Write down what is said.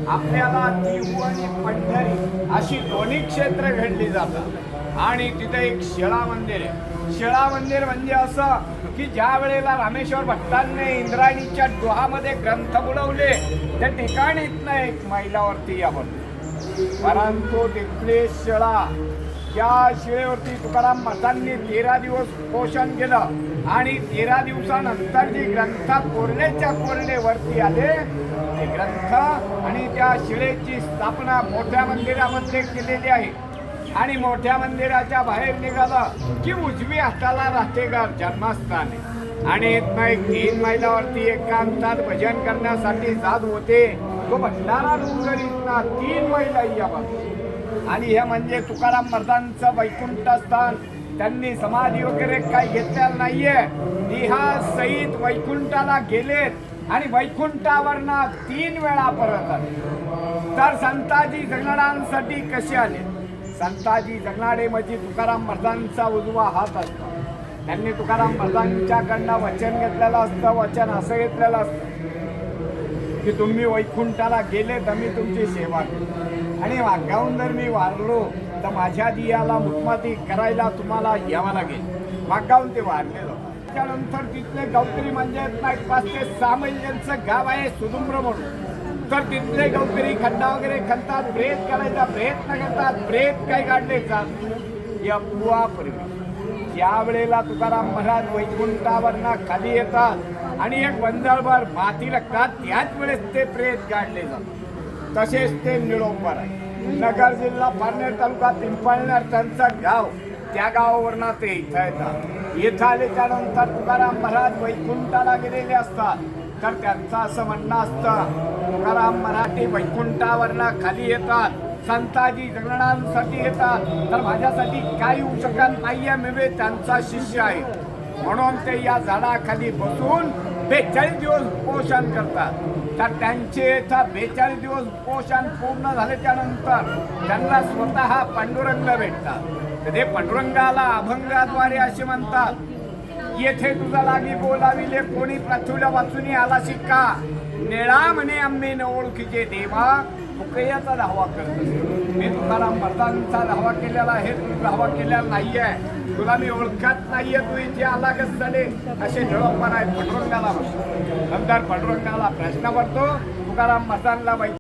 आपल्याला देहू आणि पंढरी अशी दोन्ही क्षेत्र घडली जातात आणि तिथे एक शिळा मंदिर आहे. शिळा मंदिर म्हणजे असं की ज्या वेळेला रामेश्वर भट्टांनी इंद्रायणीच्या डोहामध्ये ग्रंथ बुडवले त्या ठिकाणीतनं एक मैलावरती यावं, परंतु तिथले शिळा, त्या शिळेवरती तुकाराम महाराजांनी 13 दिवस पोषण केलं आणि 13 दिवसानंतर जे ग्रंथ कोरलेच्या कोरले वरती आले ते ग्रंथ आणि त्या शिळेची स्थापना मोठ्या मंदिरामध्ये केलेली आहे. आणि मोठ्या मंदिराच्या बाहेर निघालं की उजवी हाताला राहतेगार जन्मस्थान आहे आणि इथनं एक 3 मैलावरती एकांतात भजन करण्यासाठी जात होते तो भंडारा डोंगर इथना 3 मैला यावं. आणि हे म्हणजे तुकाराम महाराजांचं वैकुंठ स्थान. त्यांनी समाधी वगैरे काही घेतलेलं नाहीये, देहासहित वैकुंठाला गेलेत आणि वैकुंठावरना 3 वेळा परत आले. तर संताजी जगनाड्यांसाठी कसे आले? संताजी जगनाडे म्हणजे तुकाराम महाराजांचा उजवा हात असतो. त्यांनी तुकाराम महाराजांच्याकडनं वचन घेतलेलं असतं. वचन असं घेतलेलं असतं की तुम्ही वैकुंठाला गेले तर मी तुमची सेवा करू आणि वाघाहून जर मी वारलो तर माझ्या दियाला मुखमाती करायला तुम्हाला यावं लागेल. वाघाहून ते वारले जातात. त्यानंतर तिथले गावकरी म्हणजे 5 ते 6 मैल ज्यांचं गाव आहे सुदुम्र म्हणून, तर तिथले गावकरी खड्डा वगैरे खणतात, प्रेत करायचा प्रयत्न करतात. प्रेत काय काढले जात या पूर्वी ज्या वेळेला तुकाराम महाराज वैकुंठावरना खाली येतात आणि एक बंजारभर माती लागतात त्याच वेळेस ते प्रेत काढले जातात. तसेच ते निळोंबर आहे. नगर जिल्हा पारनेर तालुका पिंपळनेर त्यांचं गाव, त्या गावावरनं ते इथं येतात. इथं आले त्यानंतर तुकाराम महाराज वैकुंठाला गेलेले असतात. तर त्यांचं असं म्हणणं असतं तुकाराम महाराज वैकुंठावरनं खाली येतात, संताजी जगनाड्यांसाठी येतात, तर माझ्यासाठी काही होऊ शकत नाहीये, मी त्यांचा शिष्य आहे म्हणून ते या झाडाखाली बसून 42 दिवस उपोषण करतात. तर त्यांचे 42 दिवस उपोषण पूर्ण झाले त्यानंतर त्यांना स्वतः पांडुरंग भेटतात. तर ते पांडुरंगाला अभंगाद्वारे असे म्हणतात, येथे तुझा लागी बोलाविले कोणी पृथ्वीला वाचून आला शिक्का, निळा म्हणे आम्ही न ओळखीचे देवा, फुकयाचा धावा करत असतो. मी तुकाराम महाराजांचा धावा केलेला आहे, तू धावा केलेला नाहीये, तुला मी ओळखत नाहीये, तू इथे आला कस झाले असे निळोपण आहेत पांडुरंगाला. नंतर पांडुरंगाला प्रश्न पडतो तुकाराम महाराजांना